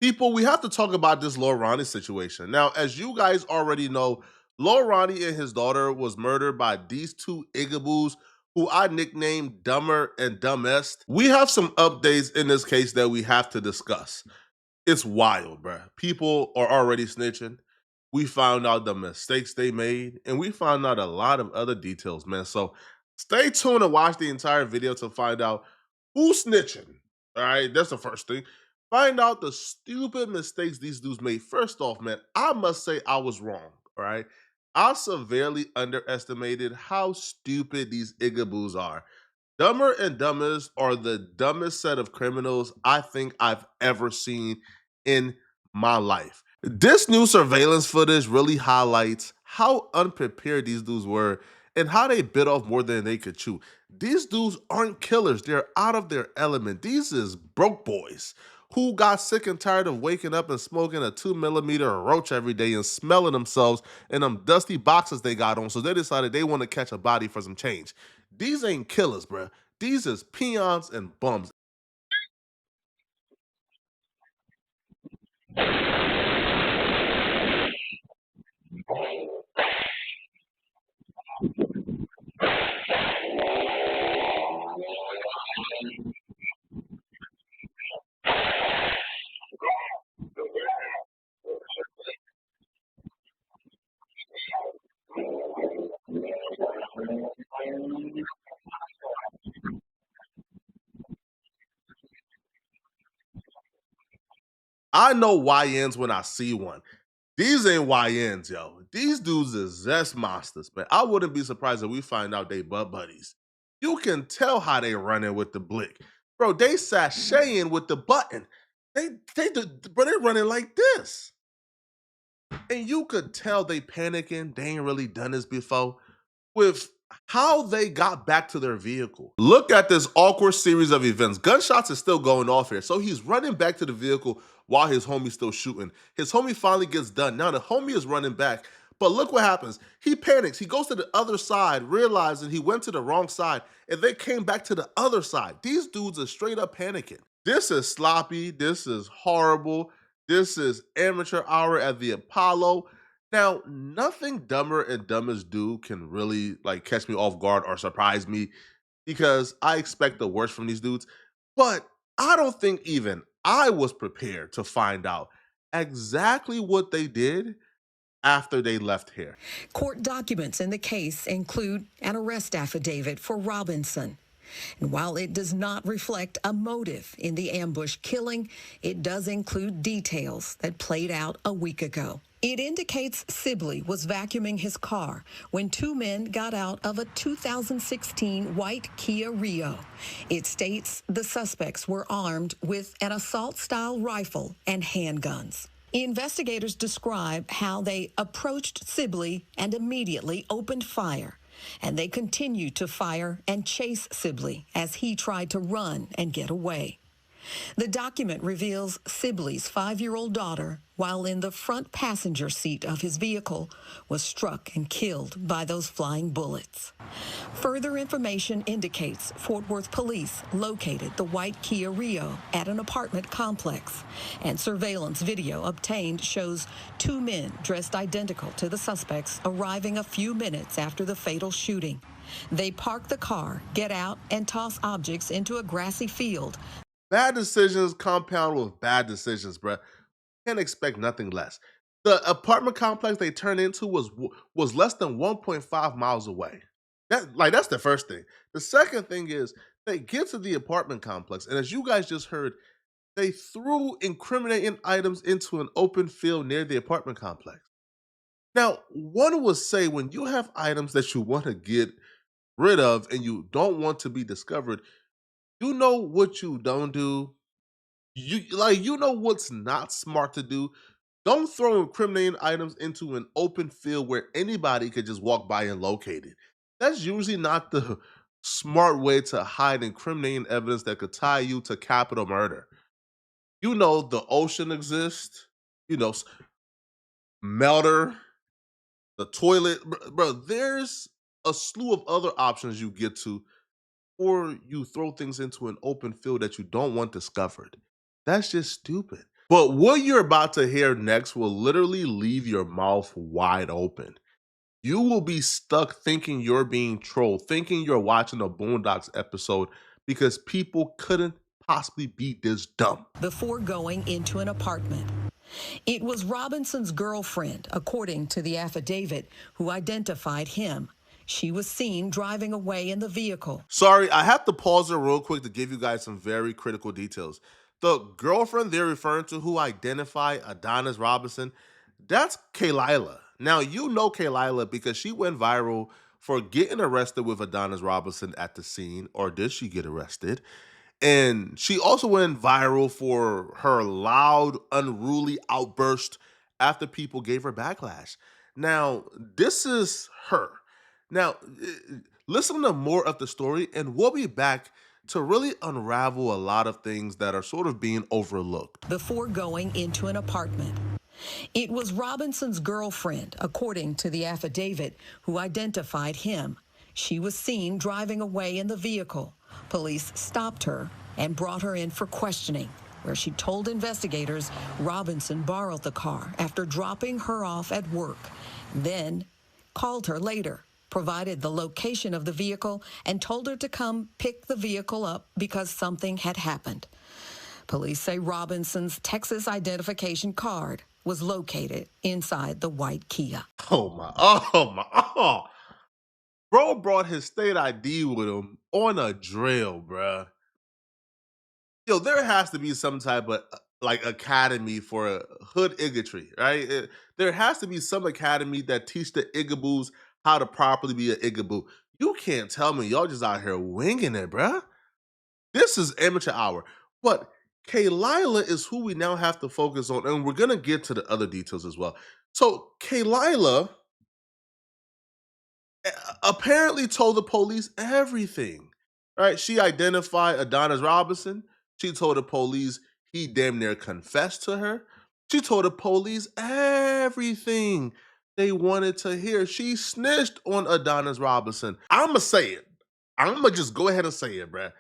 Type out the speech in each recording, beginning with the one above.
People, we have to talk about this Lil Ronnie situation. Now, as you guys already know, Lil Ronnie and his daughter was murdered by these two igaboos who I nicknamed Dumber and Dumbest. We have some updates in this case that we have to discuss. It's wild, bruh. People are already snitching. We found out the mistakes they made, and we found out a lot of other details, man. So stay tuned and watch the entire video to find out who's snitching. All right, that's the first thing. Find out the stupid mistakes these dudes made. First off, man, I must say I was wrong. All right. I severely underestimated how stupid these igaboos are. Dumber and Dumbest are the dumbest set of criminals I think I've ever seen in my life. This new surveillance footage really highlights how unprepared these dudes were and how they bit off more than they could chew. These dudes aren't killers, they're out of their element. These is broke boys who got sick and tired of waking up and smoking a 2 millimeter roach every day and smelling themselves in them dusty boxes they got on. So they decided they want to catch a body for some change. These ain't killers, bruh. These is peons and bums. I know YNs when I see one. These ain't YNs, yo. These dudes is zest monsters, man. I wouldn't be surprised if we find out they butt buddies. You can tell how they running with the blick. Bro, they sashaying with the button. Bro, they running like this. And you could tell they panicking. They ain't really done this before. With how they got back to their vehicle. Look at this awkward series of events. Gunshots is still going off here. So he's running back to the vehicle while his homie's still shooting. His homie finally gets done. Now the homie is running back. But look what happens. He panics. He goes to the other side, realizing he went to the wrong side, and they came back to the other side. These dudes are straight up panicking. This is sloppy. This is horrible. This is amateur hour at the Apollo. Now, nothing Dumber and Dumbest do can really like catch me off guard or surprise me because I expect the worst from these dudes. But I don't think even I was prepared to find out exactly what they did after they left here. Court documents in the case include an arrest affidavit for Robinson. And while it does not reflect a motive in the ambush killing, it does include details that played out a week ago. It indicates Sibley was vacuuming his car when two men got out of a 2016 white Kia Rio. It states the suspects were armed with an assault-style rifle and handguns. Investigators describe how they approached Sibley and immediately opened fire. And they continued to fire and chase Sibley as he tried to run and get away. The document reveals Sibley's 5-year-old daughter, while in the front passenger seat of his vehicle, was struck and killed by those flying bullets. Further information indicates Fort Worth police located the white Kia Rio at an apartment complex, and surveillance video obtained shows two men dressed identical to the suspects arriving a few minutes after the fatal shooting. They park the car, get out, and toss objects into a grassy field. Bad decisions compound with bad decisions, bruh. Can't expect nothing less. The apartment complex they turned into was less than 1.5 miles away. That's the first thing. The second thing is they get to the apartment complex, and as you guys just heard, they threw incriminating items into an open field near the apartment complex. Now, one would say when you have items that you want to get rid of and you don't want to be discovered, you know what you don't do. You know what's not smart to do. Don't throw incriminating items into an open field where anybody could just walk by and locate it. That's usually not the smart way to hide incriminating evidence that could tie you to capital murder. You know the ocean exists. You know Melter, the toilet, bro. There's a slew of other options you get to, or you throw things into an open field that you don't want discovered. That's just stupid. But what you're about to hear next will literally leave your mouth wide open. You will be stuck thinking you're being trolled, thinking you're watching a Boondocks episode because people couldn't possibly be this dumb. Before going into an apartment. It was Robinson's girlfriend, according to the affidavit, who identified him. She was seen driving away in the vehicle. Sorry, I have to pause it real quick to give you guys some very critical details. The girlfriend they're referring to who identified Adonis Robinson, that's Kaylila. Now, you know Kaylila because she went viral for getting arrested with Adonis Robinson at the scene, or did she get arrested? And she also went viral for her loud, unruly outburst after people gave her backlash. Now, this is her. Now, listen to more of the story, and we'll be back to really unravel a lot of things that are sort of being overlooked. Before going into an apartment. It was Robinson's girlfriend, according to the affidavit, who identified him. She was seen driving away in the vehicle. Police stopped her and brought her in for questioning, where she told investigators Robinson borrowed the car after dropping her off at work, then called her later, provided the location of the vehicle, and told her to come pick the vehicle up because something had happened. Police say Robinson's Texas identification card was located inside the white Kia. Oh my. Bro brought his state ID with him on a drill, bruh. Yo, there has to be some type of like academy for hood igotry, right? There has to be some academy that teach the igaboos how to properly be an igaboo. You can't tell me y'all just out here winging it, bruh. This is amateur hour. But Kaylila is who we now have to focus on, and we're gonna get to the other details as well. So Kaylila apparently told the police everything, right? She identified Adonis Robinson. She told the police he damn near confessed to her. She told the police everything they wanted to hear. She snitched on Adonis Robinson. I'ma say it. I'ma just go ahead and say it, bruh.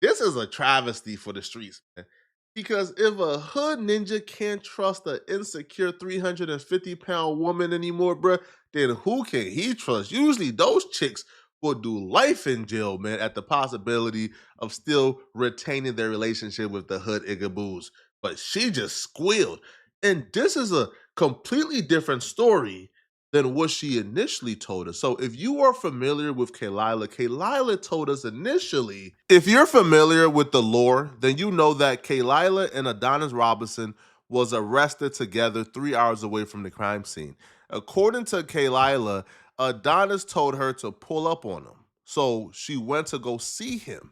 This is a travesty for the streets, man. Because if a hood ninja can't trust an insecure 350-pound woman anymore, bruh, then who can he trust? Usually those chicks will do life in jail, man, at the possibility of still retaining their relationship with the hood igaboos. But she just squealed. And this is a completely different story than what she initially told us. So if you are familiar with Kaylila told us initially, if you're familiar with the lore, then you know that Kaylila and Adonis Robinson was arrested together 3 hours away from the crime scene. According to Kaylila, Adonis told her to pull up on him. So she went to go see him.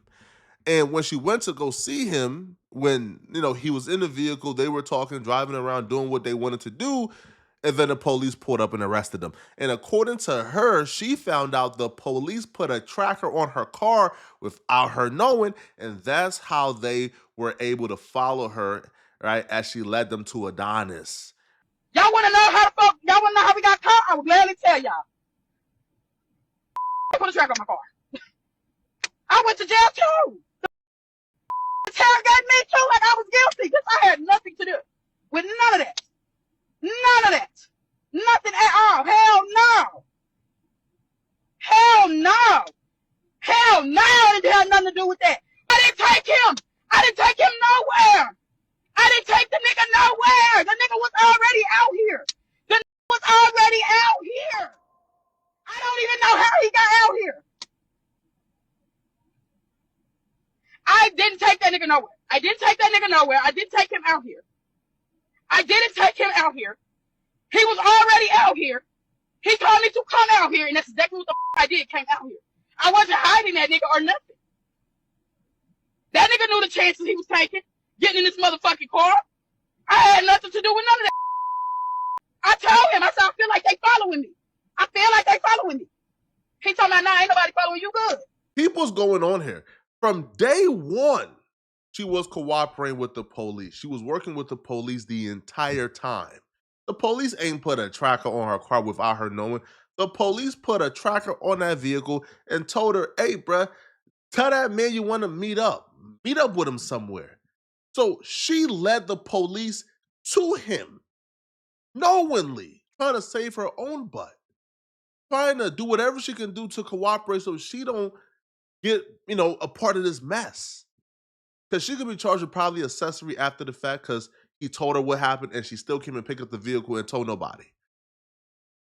And when she went to go see him, when he was in the vehicle, they were talking, driving around, doing what they wanted to do, and then the police pulled up and arrested them. And according to her, she found out the police put a tracker on her car without her knowing, and that's how they were able to follow her, right, as she led them to Adonis. Y'all want to know how the fuck? Y'all want to know how we got caught? I will gladly tell y'all. Put a tracker on my car. I went to jail too. Interrogated me too, like I was guilty, because I had nothing to do with none of that. None of that. Nothing at all. Hell no. Hell no. Hell no. I didn't have nothing to do with that. I didn't take him. I didn't take him nowhere. I didn't take the nigga nowhere. The nigga was already out here. The nigga was already out here. I don't even know how he got out here. I didn't take that nigga nowhere. I didn't take that nigga nowhere. I didn't take him out here. I didn't take him out here. He was already out here. He told me to come out here, and that's exactly what the I did, came out here. I wasn't hiding that nigga or nothing. That nigga knew the chances he was taking, getting in this motherfucking car. I had nothing to do with none of that. I told him, I said, I feel like they following me. I feel like they following me. He told me, nah, ain't nobody following you good. People's going on here. From day one, she was cooperating with the police. She was working with the police the entire time. The police ain't put a tracker on her car without her knowing. The police put a tracker on that vehicle and told her, hey, bruh, tell that man you want to meet up. Meet up with him somewhere. So she led the police to him, knowingly, trying to save her own butt, trying to do whatever she can do to cooperate so she don't get, a part of this mess. Because she could be charged with probably accessory after the fact because he told her what happened and she still came and picked up the vehicle and told nobody.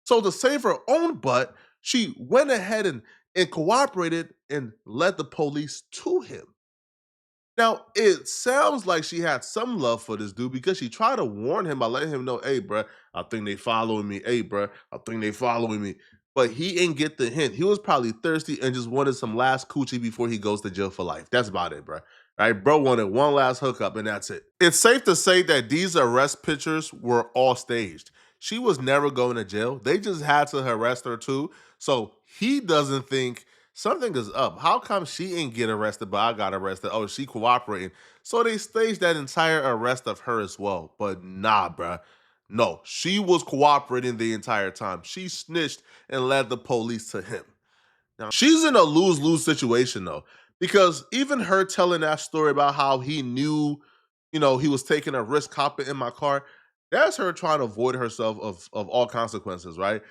So to save her own butt, she went ahead and cooperated and led the police to him. Now, it sounds like she had some love for this dude because she tried to warn him by letting him know, hey, bruh, I think they following me. Hey, bruh, I think they following me. But he ain't get the hint. He was probably thirsty and just wanted some last coochie before he goes to jail for life. That's about it, bruh. Right? Bro wanted one last hookup and that's it. It's safe to say that these arrest pictures were all staged. She was never going to jail. They just had to arrest her too. So he doesn't think something is up. How come she ain't get arrested, but I got arrested? Oh, she cooperating. So they staged that entire arrest of her as well. But nah, bruh. No, she was cooperating the entire time. She snitched and led the police to him. Now, she's in a lose-lose situation though, because even her telling that story about how he knew, he was taking a risk hopping in my car, that's her trying to avoid herself of all consequences, right?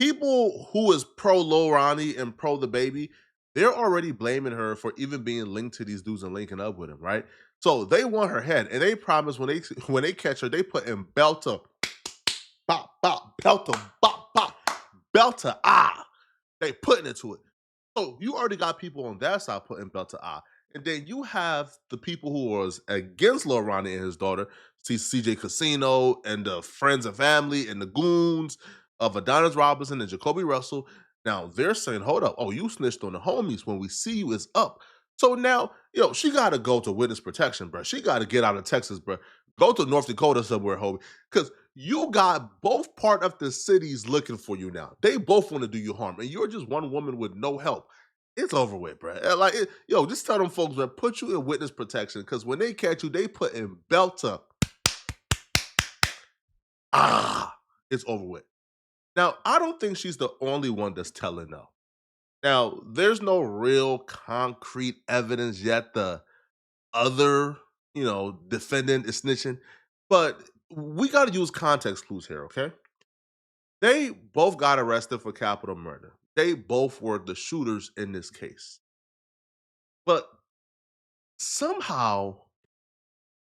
People who is pro Lil Ronnie and pro the baby, they're already blaming her for even being linked to these dudes and linking up with him, right? So they want her head, and they promise when they catch her, they put in belter, bop bop, belter, bop bop, belter, ah. They putting it to it. So you already got people on that side putting belt to eye. And then you have the people who was against Lil Ronnie and his daughter, CJ Casino and the friends and family and the goons of Adonis Robinson and Jacoby Russell. Now they're saying, hold up, oh, you snitched on the homies. When we see you, it's up. So now, she got to go to witness protection, bro. She got to get out of Texas, bro. Go to North Dakota somewhere, homie. Because you got both part of the cities looking for you now. They both want to do you harm. And you're just one woman with no help. It's over with, bro. Just tell them folks, bro, put you in witness protection. Because when they catch you, they put in belt up. It's over with. Now, I don't think she's the only one that's telling though. Now, there's no real concrete evidence yet the other, defendant is snitching, but we got to use context clues here, okay? They both got arrested for capital murder. They both were the shooters in this case. But somehow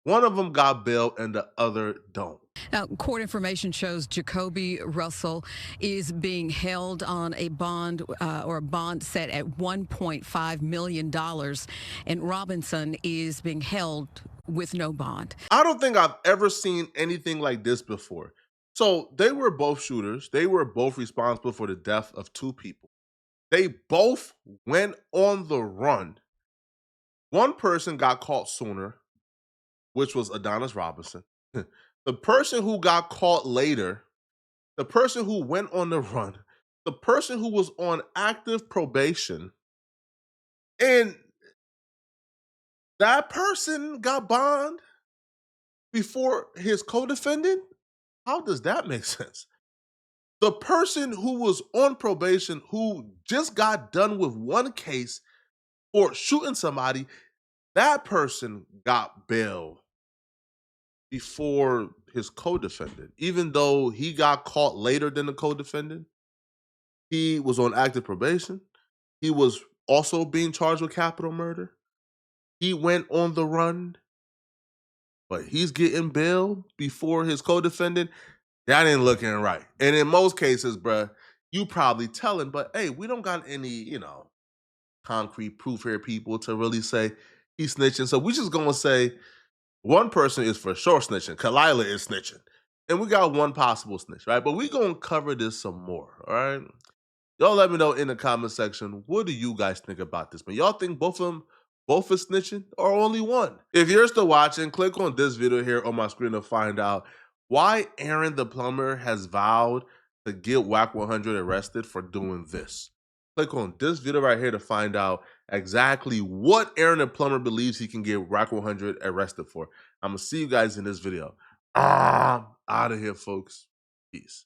one of them got bail and the other don't. Now, court information shows Jacoby Russell is being held on a bond or a bond set at $1.5 million, and Robinson is being held with no bond. I don't think I've ever seen anything like this before. So they were both shooters. They were both responsible for the death of two people. They both went on the run. One person got caught sooner, which was Adonis Robinson. The person who got caught later, the person who went on the run, the person who was on active probation, and that person got bond before his co-defendant? How does that make sense? The person who was on probation, who just got done with one case for shooting somebody, that person got bail before his co-defendant. Even though he got caught later than the co-defendant, he was on active probation. He was also being charged with capital murder. He went on the run, but he's getting bail before his co-defendant. That ain't looking right. And in most cases, bruh, you probably telling, but hey, we don't got any, concrete proof here, people, to really say he's snitching. So we just gonna say one person is for sure snitching. Kalila is snitching. And we got one possible snitch, right? But we gonna cover this some more, all right? Y'all let me know in the comment section, what do you guys think about this? Man, y'all think both of them both is snitching or only one? If you're still watching, click on this video here on my screen to find out why Aaron the plumber has vowed to get Whack 100 arrested for doing this. Click on this video right here to find out exactly what Aaron the plumber believes he can get Whack 100 arrested for. I'm gonna see you guys in this video. Out of here, folks. Peace.